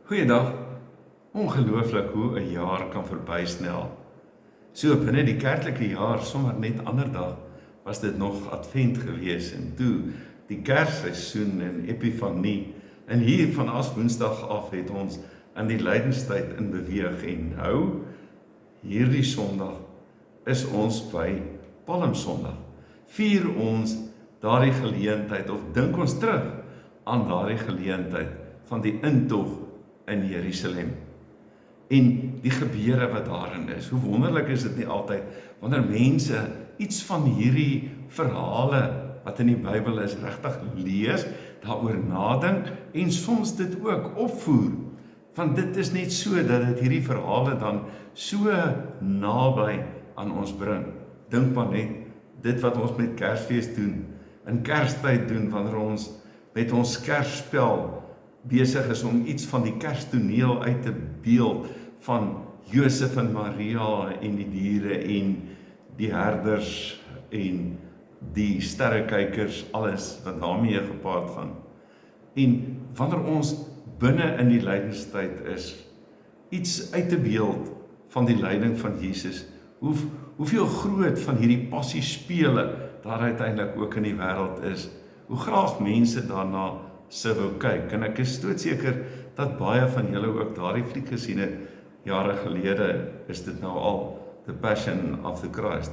Goeiedag. Ongelooflik hoe 'n jaar kan verbysnel. So binne die kerklike jaar, sommer net ander dag, was dit nog Advent gewees en toe die Kersseisoen en Epifanie. En hier van Aswoensdag af het ons in die lydenstyd in beweeg en nou hierdie Sondag is ons by Palmsondag. Vier ons daardie geleentheid of dink ons terug aan daardie geleentheid van die intog in Jerusalem en die gebeure wat daarin is. Hoe wonderlik is dit nie altyd wanneer mense iets van hierdie verhale wat in die Bybel is regtig lees, daaroor nadink en soms dit ook opvoer. Want dit is net so dat dit hierdie verhale dan so naby aan ons bring. Dink maar net dit wat ons met Kersfees doen, in Kerstyd doen wanneer ons met ons Kersspel besig is om iets van die Kerstoneel uit te beeld van Josef en Maria en die diere en die herders en die sterrekykers, alles wat daarmee gepaard gaan. En wanneer ons binne in die lydenstyd is, iets uit te beeld van die lyding van Jesus, hoeveel groot van hierdie passiespele daar uiteindelik ook in die wêreld is, hoe graag mense daarna sou wou kyk, en ek is doodseker dat baie van julle ook daardie fliek gesien het, jare gelede is dit nou al, The Passion of the Christ.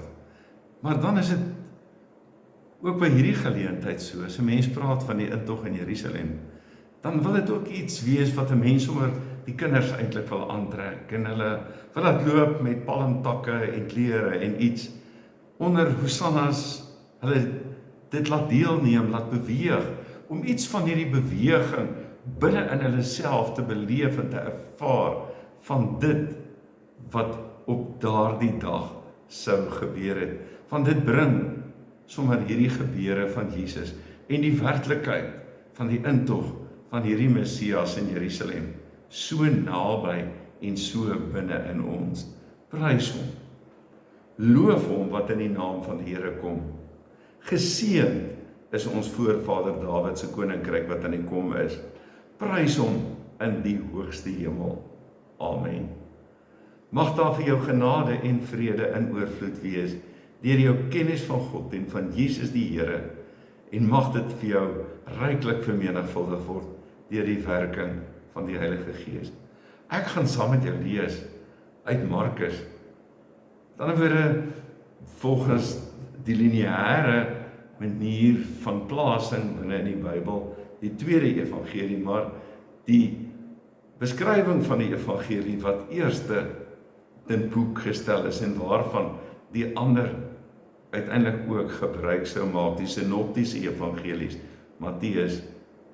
Maar dan is dit ook by hierdie geleentheid so, as 'n mens praat van die intog in Jerusalem, dan wil dit ook iets wees wat 'n mens sommer die kinders eintlik wil aantrek, en hulle wil laat loop met palmtakke en klere en iets, onder Hosannas, hulle dit laat deelneem, laat beweeg, om iets van hierdie beweging binne in hulle self te beleef en te ervaar van dit wat op daardie dag sou gebeur het. Want dit bring sommer hierdie gebeure van Jesus en die werklikheid van die intog van hierdie Messias in Jerusalem so naby en so binne in ons. Prys hom. Loof hom wat in die naam van die Here kom. Geseënd is ons voorvader Dawid se koninkryk wat aan die kom is. Prys hom in die hoogste hemel. Amen. Mag daar vir jou genade en vrede in oorvloed wees deur jou kennis van God en van Jesus die Here, en mag dit vir jou ryklik vermenigvuldig word deur die werking van die Heilige Gees. Ek gaan saam met jou lees uit Markus. Met ander woorde, volgens die lineêre manier van plasing binne in die Bybel, die tweede evangelie, maar die beskrywing van die evangelie wat eerste in boek gestel is en waarvan die ander uiteindelik ook gebruik sou maak, die synoptiese evangelies, Matteus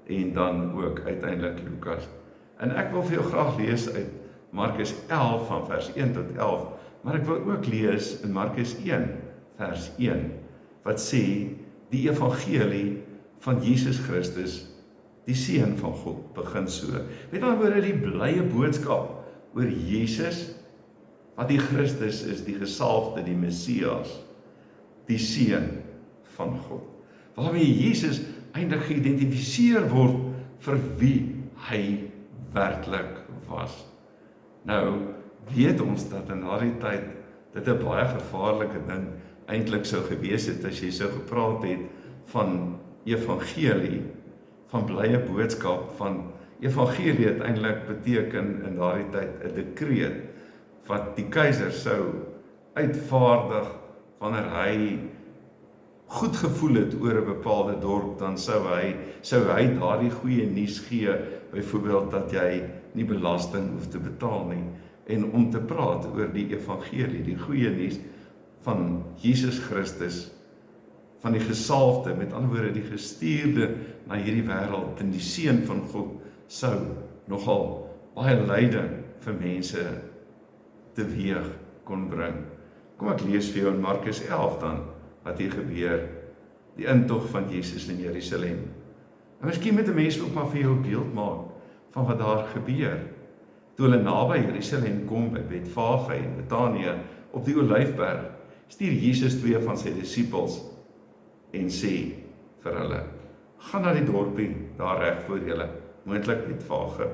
en dan ook uiteindelik Lukas. En ek wil vir jou graag lees uit Markus 11 van vers 1 tot 11, maar ek wil ook lees in Markus 1 vers 1, wat sê, die evangelie van Jesus Christus, die Seun van God, begin so. Met ander woorde, die blye boodskap oor Jesus, wat die Christus is, die gesalfde, die Messias, die Seun van God. Waarmee Jesus eintlik geïdentifiseer word vir wie hy werklik was. Nou, weet ons dat in daardie tyd dit 'n baie gevaarlike ding eintlik sou gewees het as jy sou gepraat het van evangelie, van blye boodskap, van evangelie het eintlik beteken in daardie tyd 'n dekreet wat die keiser sou uitvaardig wanneer hy goed gevoel het oor 'n bepaalde dorp, dan sou hy daardie goeie nuus gee, byvoorbeeld dat jy nie belasting hoef te betaal nie, en om te praat oor die evangelie, die goeie nuus van Jesus Christus, van die gesalfde, met ander woorde die gestuurde na hierdie wêreld, en die Seun van God sou nogal baie lyding vir mense teweeg kon bring. Kom ek lees vir jou in Markus 11 dan, wat hier gebeur, die intog van Jesus in Jerusalem. En miskien moet 'n mens ook maar vir jou 'n beeld maak van wat daar gebeur. Toe hulle naby Jerusalem kom by Betfage en Betanië op die Olyfberg, stuur Jesus 2 van sy disippels en sê vir hulle, gaan na die dorpie daar reg voor julle, moontlik Betfage,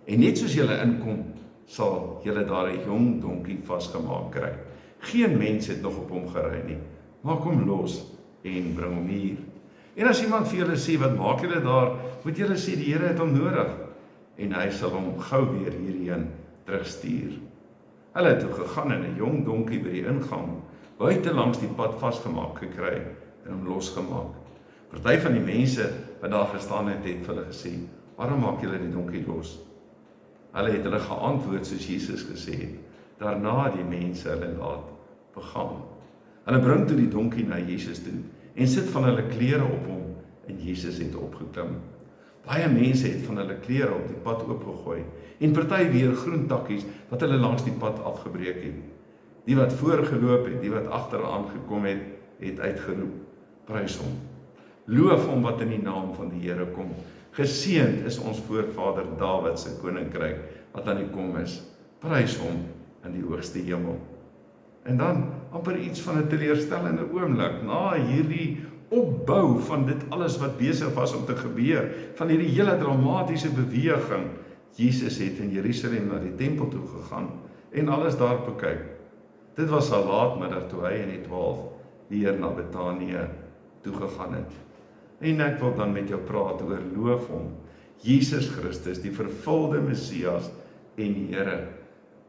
En net soos julle inkom, sal julle daar 'n jong donkie vasgemaak kry. Geen mens het nog op hom gery nie. Maak hom los en bring hom hier. En as iemand vir julle sê, wat maak julle daar, moet julle sê, die Here het hom nodig, en hy sal hom gou weer hierheen terugstuur. Hulle het toe gegaan en 'n jong donkie by die ingang, buite langs die pad vasgemaak gekry, en hom losgemaak. Party van die mense wat daar gestaan het, het vir hulle gesê, waarom maak julle die donkie los? Hulle het hulle geantwoord soos Jesus gesê het. Daarna het die mense hulle laat begaan. Hulle bring toe die donkie na Jesus toe en sit van hulle klere op hom en Jesus het opgeklim. Baie mense het van hulle klere op die pad oopgegooi en party weer groentakkies wat hulle langs die pad afgebreek het. Die wat voorgeloop het, die wat agteraan gekom het, het uitgeroep, prys hom. Loof hom wat in die naam van die Here kom. Geseënd is ons voorvader Dawid se koninkryk wat aan die kom is. Prys hom in die hoogste hemel. En dan amper iets van 'n teleurstellende oomblik na hierdie opbou van dit alles wat besig was om te gebeur, van hierdie hele dramatiese beweging. Jesus het in Jerusalem na die tempel toe gegaan en alles daar bekyk. Dit was al laatmiddag toe hy en die 12 weer na Betanië toe gegaan het. En ek wil dan met jou praat oor loof hom, Jesus Christus, die vervulde Messias en die Here.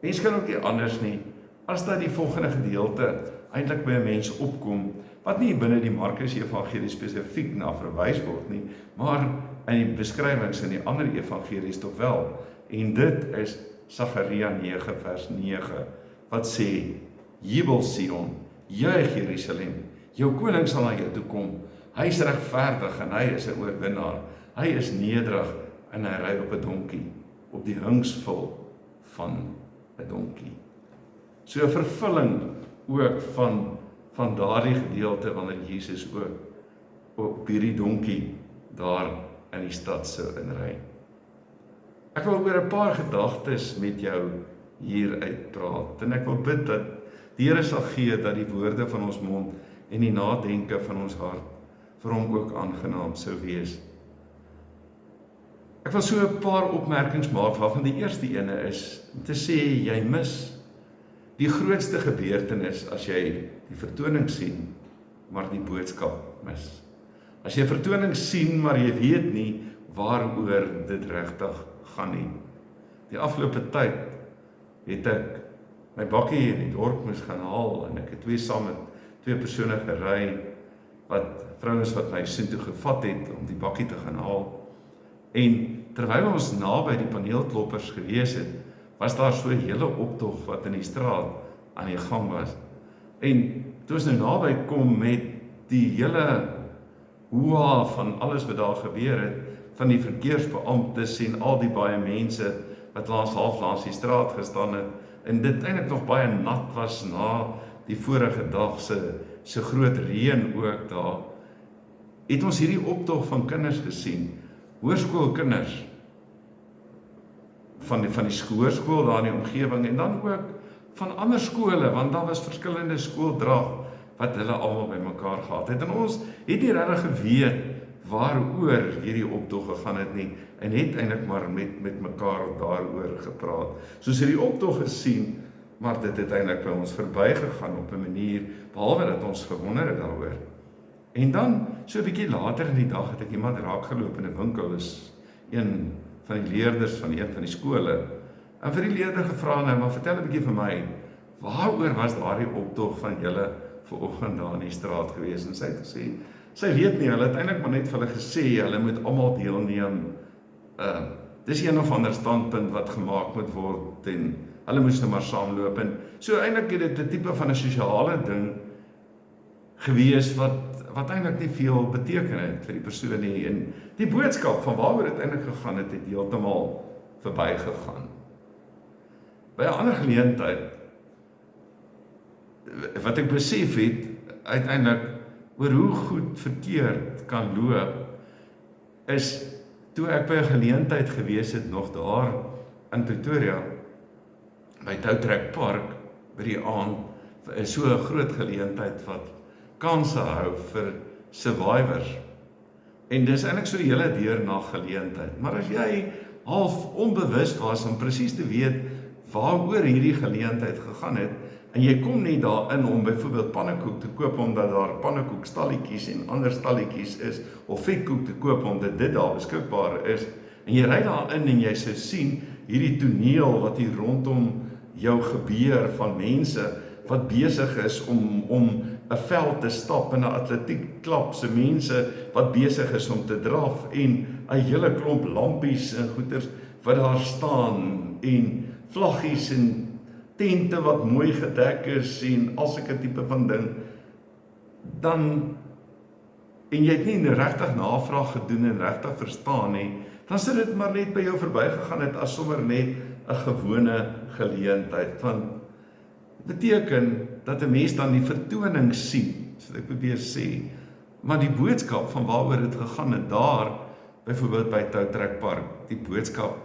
Mens kan ook nie anders nie, as dat die volgende gedeelte eintlik by 'n mens opkom, wat nie binne die Markus evangelie spesifiek na verwys word nie, maar in die beskrywings in die ander evangelies tog wel. En dit is Sagaria 9 vers 9, wat sê, Jubel Sion, juig Jerusalem, jou koning sal na jou toe kom, hy is regverdig en hy is 'n oorwinnaar, hy is nederig en hy ry op 'n donkie, op die ringsvul van 'n donkie. So 'n vervulling ook van daardie gedeelte wanneer Jesus ook op hierdie donkie daar in die stad sou inry. Ek wil oor 'n paar gedagtes met jou hier uitpraat en ek wil bid dat die Here sal gee dat die woorde van ons mond en die nadenke van ons hart vir hom ook aangenaam sou wees. Ek wil so 'n paar opmerkings maak waarvan die eerste ene is om te sê jy mis die grootste gebeurtenis as jy die vertoning sien, maar die boodskap mis. As jy vertoning sien, maar jy weet nie waaroor dit regtig gaan nie. Die afgelope tyd het ek my bakkie in die dorp moes gaan haal en ek het saam met twee persone gery, vrouens wat my soontoe gevat het om die bakkie te gaan haal. En terwyl ons naby die paneelkloppers gewees het, was daar so 'n hele optog wat in die straat aan die gang was. En toe ons nou naby kom met die hele hoa van alles wat daar gebeur het, van die verkeersbeamptes en al die baie mense wat half langs die straat gestaan het, en dit eintlik nog baie nat was na die vorige dag se groot reën ook daar, het ons hierdie optog van kinders gesien, hoërskoolkinders, van die hoërskool daar in die omgewing, en dan ook van ander skole, want daar was verskillende skooldrag, wat hulle almal by mekaar gehad het, en ons het nie regtig geweet, waaroor hierdie optog gegaan het nie, en het eintlik maar met mekaar daaroor gepraat. Soos hierdie optog gesien, maar dit het eintlik by ons verbygegaan op 'n manier, behalwe dat ons gewonder het daaroor. En dan, so 'n bietjie later in die dag, het ek iemand raakgeloop in 'n winkel, is een van die leerders van een van die skole, en vir die leerder gevra, nou, maar vertel 'n bietjie vir my, waaroor was daardie optog van julle vanoggend daar in die straat gewees? En sy het gesê, sy weet nie, hulle het eintlik maar net vir hulle gesê, hulle moet almal deelneem, dis een of ander standpunt wat gemaak moet word, en hulle moes nou maar saamloop, en so eintlik het dit 'n tipe van 'n sosiale ding gewees, wat eintlik nie veel beteken het vir die persoon nie, en die boodskap van waaroor dit eintlik gegaan het, het heeltemal verbygegaan. By 'n ander geleentheid, wat ek besef het, uiteindelik, oor hoe goed verkeerd kan loop, is, toe ek by 'n geleentheid gewees het, nog daar in Pretoria, by Touwtrek Park, by die aand, is so 'n groot geleentheid wat kanse hou vir survivors. En dis eintlik so die hele deurnag geleentheid. Maar as jy half onbewus was om presies te weet waaroor hierdie geleentheid gegaan het, en jy kom nie daarin om byvoorbeeld pannekoek te koop omdat daar pannekoekstalletjies en ander stalletjies is, of vetkoek te koop omdat dit daar beskikbaar is, en jy ry daarin en jy sou sien hierdie toneel wat hier rondom jou gebeur van mense wat besig is om 'n veld te stap in 'n atletiekklap, se mense wat besig is om te draf en 'n hele klomp lampies en goeders wat daar staan en vlaggies en tente wat mooi gedek is en al sulke tipe van ding, dan en jy het nie regtig navraag gedoen en regtig verstaan nie, dan sal dit maar net by jou verbygegaan het as sommer net 'n gewone geleentheid. Want beteken dat 'n mens dan die vertoning sien, so ek probeer sê, maar die boodskap van waaroor dit gegaan het daar, byvoorbeeld by Toutrekpark, die boodskap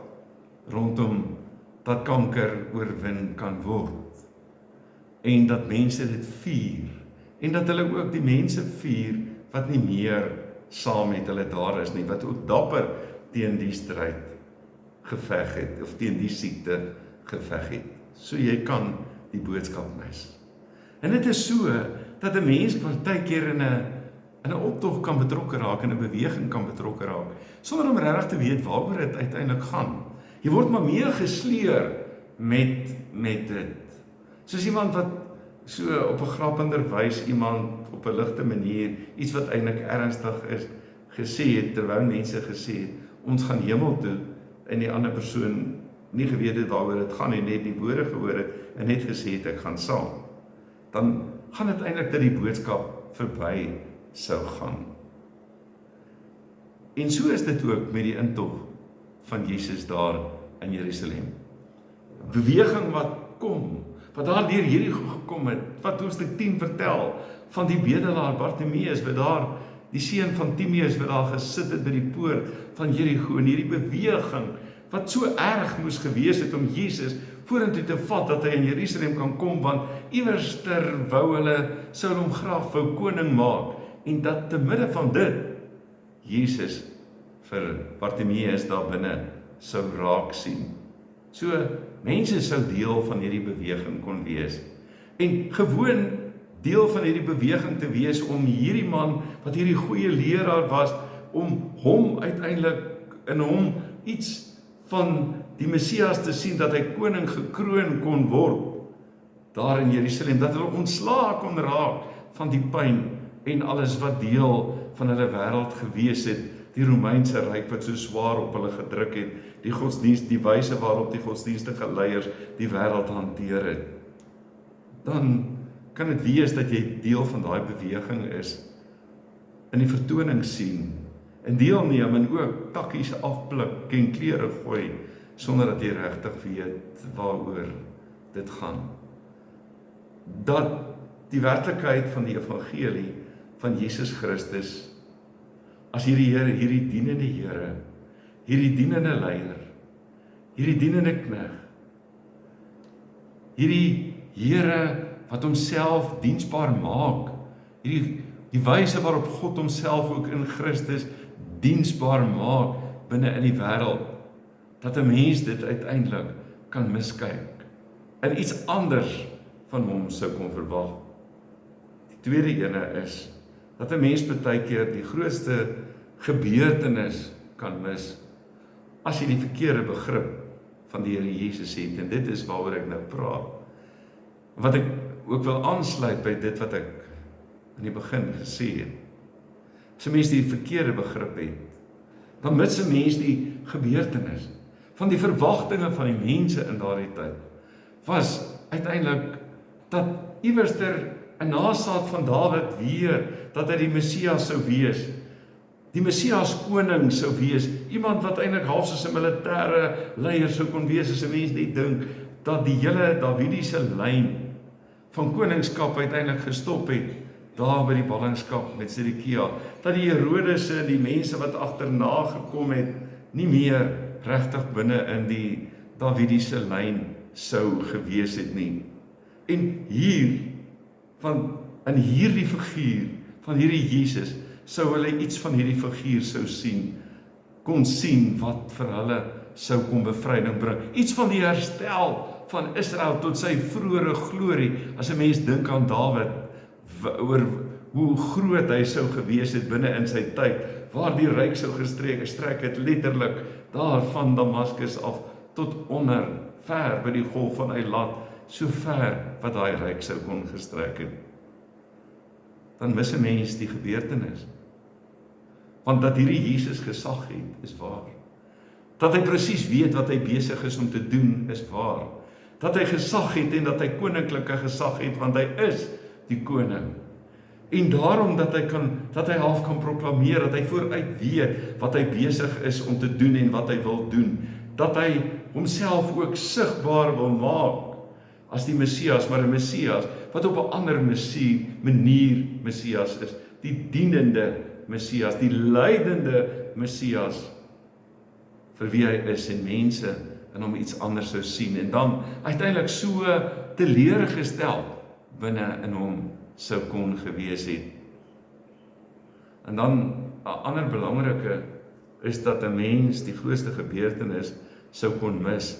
rondom dat kanker oorwin kan word, en dat mense dit vier, en dat hulle ook die mense vier wat nie meer saam met hulle daar is nie, wat ook dapper teen die stryd geveg het, of teen die siekte geveg het. So jy kan die boodskap mis. En dit is so, dat 'n mens partykeer in 'n optog kan betrokke raak, in 'n beweging kan betrokke raak, sonder om regtig te weet waaroor dit uiteindelik gaan. Jy word maar meer gesleer met dit. Soos iemand wat so op 'n grappender wys, iemand op 'n ligte manier, iets wat eintlik ernstig is, gesê het, terwyl mense gesê het, ons gaan hemel toe, en die ander persoon nie geweet het waaroor dit gaan en net die woorde gehoor het en net gesê het ek gaan saam. Dan gaan dit eintlik dat die boodskap verby sou gaan. En so is dit ook met die intog van Jesus daar in Jerusalem. Beweging wat kom, wat daar deur Jerigo gekom het, wat hoofstuk 10 vertel van die bedelaar Bartimeus, wat daar die seun van Timeus wat daar gesit het by die poort van Jerigo, en hierdie beweging wat so erg moes gewees het om Jesus vorentoe te vat dat hy in Jerusalem kan kom, want iewerster wou hulle sou hom graag wou koning maak, en dat te midde van dit Jesus vir Bartimeus daar binne sou raak sien. So mense sou deel van hierdie beweging kon wees, en gewoon deel van hierdie beweging te wees om hierdie man wat hierdie goeie leraar was, om hom uiteindelik in hom iets van die Messias te sien, dat hy koning gekroon kon word daar in Jerusalem, dat hulle ontslae kon raak van die pyn en alles wat deel van hulle wêreld gewees het, die Romeinse ryk wat so swaar op hulle gedruk het, die godsdienst, die wyse waarop die godsdienstige leiers die wêreld hanteer het. Dan kan dit wees dat jy deel van daai beweging is, in die vertoning sien, en deelneem en ook takkies afpluk en klere gooi, sonder dat jy regtig weet waaroor dit gaan. Dat die werklikheid van die evangelie van Jesus Christus, as hierdie Here, hierdie dienende Here, hierdie dienende leier, hierdie dienende knegg, hierdie Here wat homself diensbaar maak, die wyse waarop God homself ook in Christus diensbaar maak binne in die wêreld, dat 'n mens dit uiteindelik kan miskyk en iets anders van hom sou kon verwag. Die tweede ene is dat 'n mens baie keer die grootste gebeurtenis kan mis as jy die verkeerde begrip van die Here Jesus het, en dit is waaroor ek nou praat. Wat ek ook wil aansluit by dit wat ek in die begin gesê het. As 'n mens die verkeerde begrip het, dan mis 'n mens die gebeurtenis van die verwagtinge van die mense in daardie tyd, was uiteindelik dat iewerster 'n nageslag van Dawid weer, dat hy die Messias sou wees, die Messias koning sou wees, iemand wat eintlik half soos 'n militêre leier sou kon wees, as 'n mens net dink dat die hele Davidiese lyn van koningskap uiteindelik gestop het, daar by die ballingskap met Sedekia, dat die Herodese en die mense wat agterna gekom het, nie meer regtig binne in die Davidiese lyn sou gewees het nie. En hier, in hierdie figuur van hierdie Jesus, sou hulle iets van hierdie figuur sou sien, kon sien wat vir hulle sou kom bevryding bring. Iets van die herstel van Israel tot sy vroeëre glorie, as 'n mens dink aan Dawid, oor hoe groot hy sou gewees het binne in sy tyd, waar die ryk sou gestrek het, letterlik daar van Damaskus af, tot onder, ver by die golf van Eilat, so ver wat daai ryk sou kon gestrek het. Dan mis 'n mens die gebeurtenis. Want dat hierdie Jesus gesag het, is waar. Dat hy presies weet wat hy besig is om te doen, is waar. Dat hy gesag het en dat hy koninklike gesag het, want hy is die koning. En daarom dat hy half kan proklameer, dat hy vooruit weet wat hy besig is om te doen en wat hy wil doen. Dat hy homself ook sigbaar wil maak as die Messias, maar 'n Messias wat op 'n ander manier Messias is. Die dienende Messias, die lydende Messias vir wie hy is en mense in hom iets anders sou sien en dan uiteindelik so teleurgestel binne in hom sou kon gewees het. En dan 'n ander belangrike is dat 'n mens die grootste gebeurtenis sou kon mis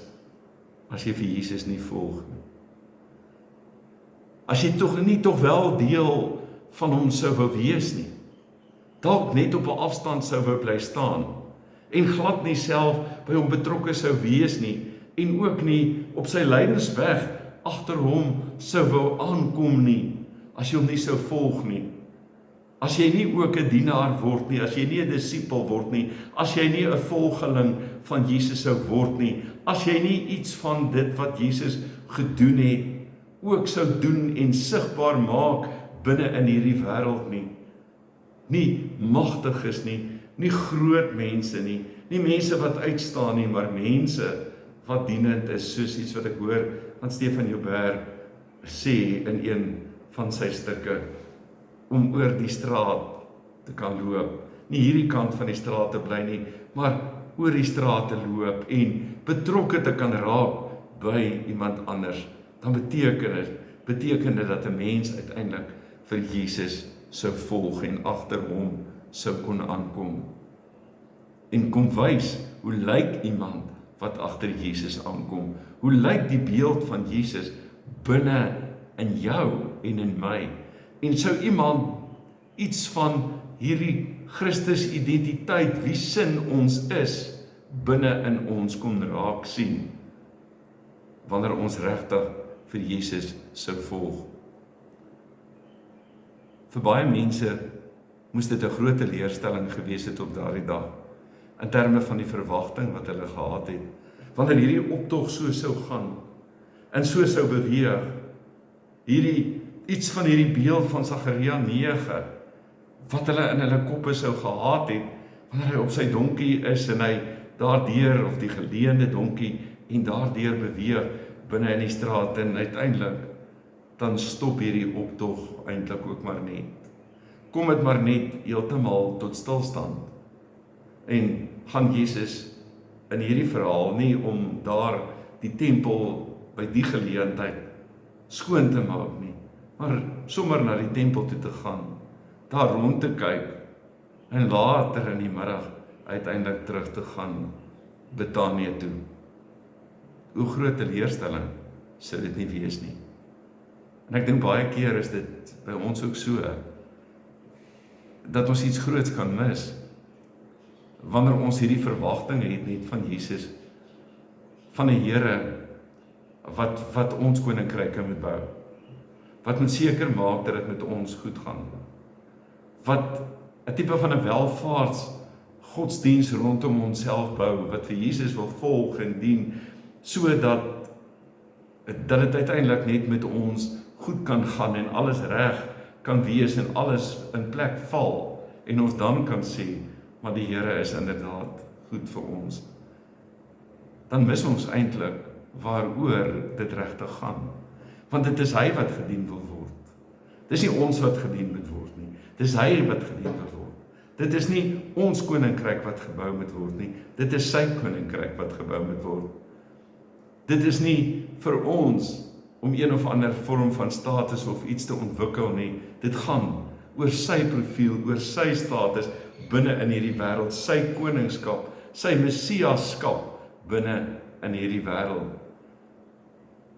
as jy vir Jesus nie volg nie. As jy tog wel deel van hom sou wou wees nie. Dalk net op 'n afstand sou wou bly staan en glad nie self by hom betrokke sou wees nie en ook nie op sy lydensweg agter hom sou wou aankom nie, as jy hom nie sou volg nie. As jy nie ook 'n dienaar word nie, as jy nie 'n disipel word nie, as jy nie 'n volgeling van Jesus sou word nie, as jy nie iets van dit wat Jesus gedoen het, ook sou doen en sigbaar maak binne in hierdie wêreld nie. Nie magtiges nie, nie groot mense nie, nie mense wat uitstaan nie, maar mense wat dienend is, soos iets wat ek hoor aan Stefan Joubert sê in een van sy stukke, om oor die straat te kan loop. Nie hierdie kant van die straat te bly nie, maar oor die straat te loop en betrokke te kan raak by iemand anders. Dan beteken dit dat 'n mens uiteindelik vir Jesus sou volg en agter hom sou kon aankom. En kom wys, hoe lyk iemand wat agter Jesus aankom? Hoe lyk die beeld van Jesus binne in jou en in my? En sou iemand iets van hierdie Christus identiteit, wie sin ons is, binne in ons kon raak sien, wanneer ons regtig vir Jesus sou volg? Vir baie mense moes dit 'n groot teleurstelling gewees het op daardie dag, in terme van die verwagting wat hulle gehad het, wanneer hierdie optog so sou gaan, en so sou beweeg, iets van hierdie beeld van Sagaria 9, wat hulle in hulle koppe sou gehad het, wanneer hy op sy donkie is, en hy daardeur, of die geleende donkie, en daardeur beweeg, binne in die straat, en uiteindelik, dan stop hierdie optog eintlik ook maar net. Kom dit maar net heeltemal tot stilstand. En gaan Jesus in hierdie verhaal nie om daar die tempel by die geleentheid skoon te maak nie, maar sommer na die tempel toe te gaan, daar rond te kyk, en later in die middag uiteindelik terug te gaan Betanië toe. Hoe groot teleurstelling sou dit nie wees nie. En ek dink baie keer is dit by ons ook so, dat ons iets groots kan mis, wanneer ons hierdie verwagting het net van Jesus, van 'n Here, wat ons koninkryke moet bou, wat moet seker maak dat dit met ons goed gaan, wat 'n tipe van 'n welvaarts godsdiens rondom onsself bou, wat vir Jesus wil volg en dien, sodat dit uiteindelik net met ons goed kan gaan en alles reg kan wees en alles in plek val en ons dan kan sê, maar die Here is inderdaad goed vir ons. Dan mis ons eintlik waaroor dit regtig gaan. Want dit is hy wat gedien wil word. Dis nie ons wat gedien moet word nie. Dis hy wat gedien wil word. Dit is nie ons koninkryk wat gebou moet word nie. Dit is sy koninkryk wat gebou moet word. Dit is nie vir ons om een of ander vorm van status of iets te ontwikkel nie. Dit gaan oor sy profiel, oor sy status binne in hierdie wêreld, sy koningskap, sy messiaskap binne in hierdie wêreld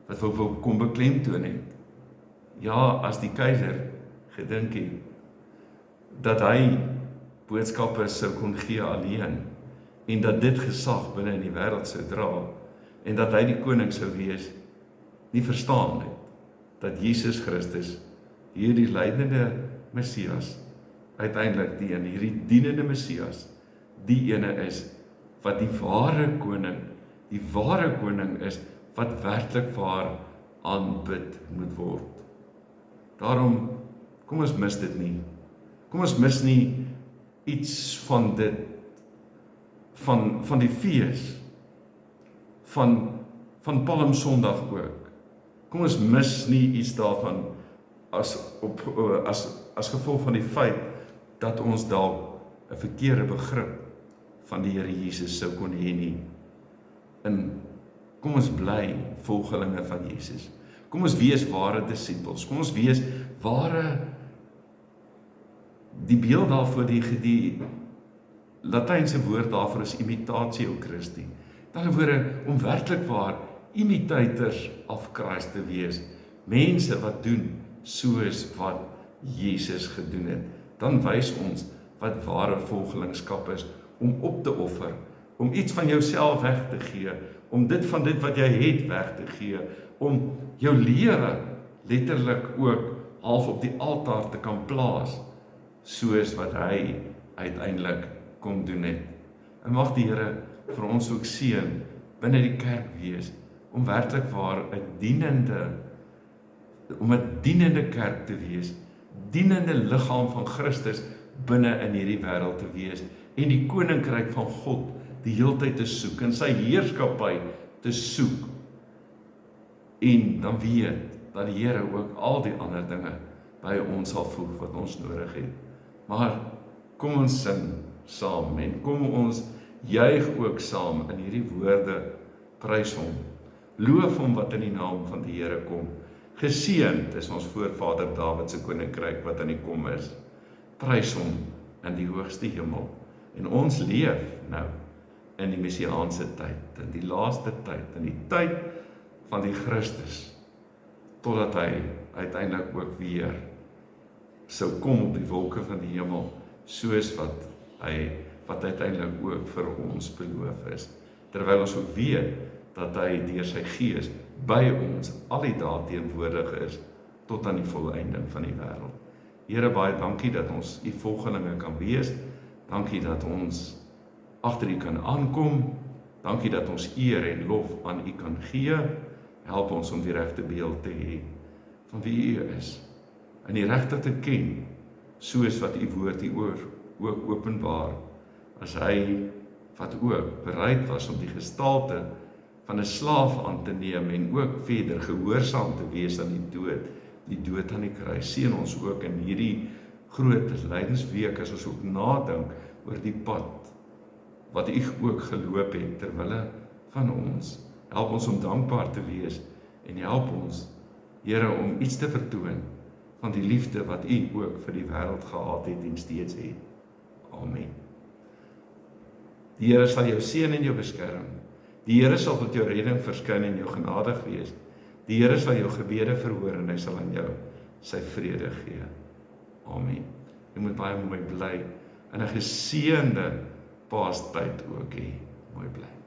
wat wil kom beklemtoon het. Ja, as die keiser gedink het dat hy boodskappe sou kon gee alleen en dat dit gesag binne in die wêreld sou dra en dat hy die koning sou wees, nie verstaan het dat Jesus Christus, hierdie lydende Messias, uiteindelik hierdie dienende Messias, die ene is wat die ware koning is wat werklik waar aanbid moet word. Daarom, kom ons mis dit nie. Kom ons mis nie iets van dit, van die fees, van Palm Sondag ook. Kom ons mis nie iets daarvan as gevolg van die feit dat ons dalk 'n verkeerde begrip van die Here Jesus sou kon hê nie. En kom ons bly volgelinge van Jesus. Kom ons wees ware disippels. Kom ons wees ware, die beeld daarvoor, die Latynse woord daarvoor is imitatio Christi. Met ander woorde, om werklik waar imitators of Christ te wees. Mense wat doen soos wat Jesus gedoen het. Dan wys ons wat ware volgelingskap is, om op te offer, om iets van jouself weg te gee, om dit wat jy het weg te gee, om jou lewe letterlik ook half op die altaar te kan plaas, soos wat hy uiteindelik kom doen het. En mag die Here vir ons ook seën binne die kerk wees, om werklik waar 'n dienende kerk te wees, dienende liggaam van Christus binne in hierdie wêreld te wees, en die koninkryk van God die heeltyd te soek, en sy heerskappy te soek, en dan weet dat die Here ook al die ander dinge by ons sal voeg wat ons nodig het. Maar kom ons sing saam, en kom ons juig ook saam in hierdie woorde, prys hom, loof hom wat in die naam van die Here kom. Geseënd is ons voorvader Dawid se koninkryk wat aan die kom is. Prys hom in die hoogste hemel. En ons leef nou in die messiaanse tyd, in die laaste tyd, in die tyd van die Christus, totdat hy uiteindelik ook weer sou kom op die wolke van die hemel, soos wat uiteindelik ook vir ons beloof is. Terwyl ons ook weet dat hy deur sy gees by ons al die dae teenwoordig is tot aan die volleinding van die wêreld. Here, baie dankie dat ons u volgelinge kan wees. Dankie dat ons agter u kan aankom. Dankie dat ons eer en lof aan u kan gee. Help ons om die regte beeld te hê van wie u is, en die regte te ken, soos wat u woord hier ook openbaar, as hy wat ook bereid was om die gestalte van 'n slaaf aan te neem en ook verder gehoorsaam te wees aan die dood aan die kruis. Seën ons ook in hierdie groot lydensweek as ons ook nadink oor die pad wat u ook geloop het ter wille van ons. Help ons om dankbaar te wees en help ons, Here, om iets te vertoon van die liefde wat u ook vir die wêreld gehad het en steeds het. Amen. Die Here sal jou seën en jou beskerm. Die Here sal tot jou redding verskyn en jou genadig wees. Die Here sal jou gebede verhoor en hy sal aan jou sy vrede gee. Amen. Jy moet baie mooi bly in 'n geseënde Paastyd ook hê. Mooi bly.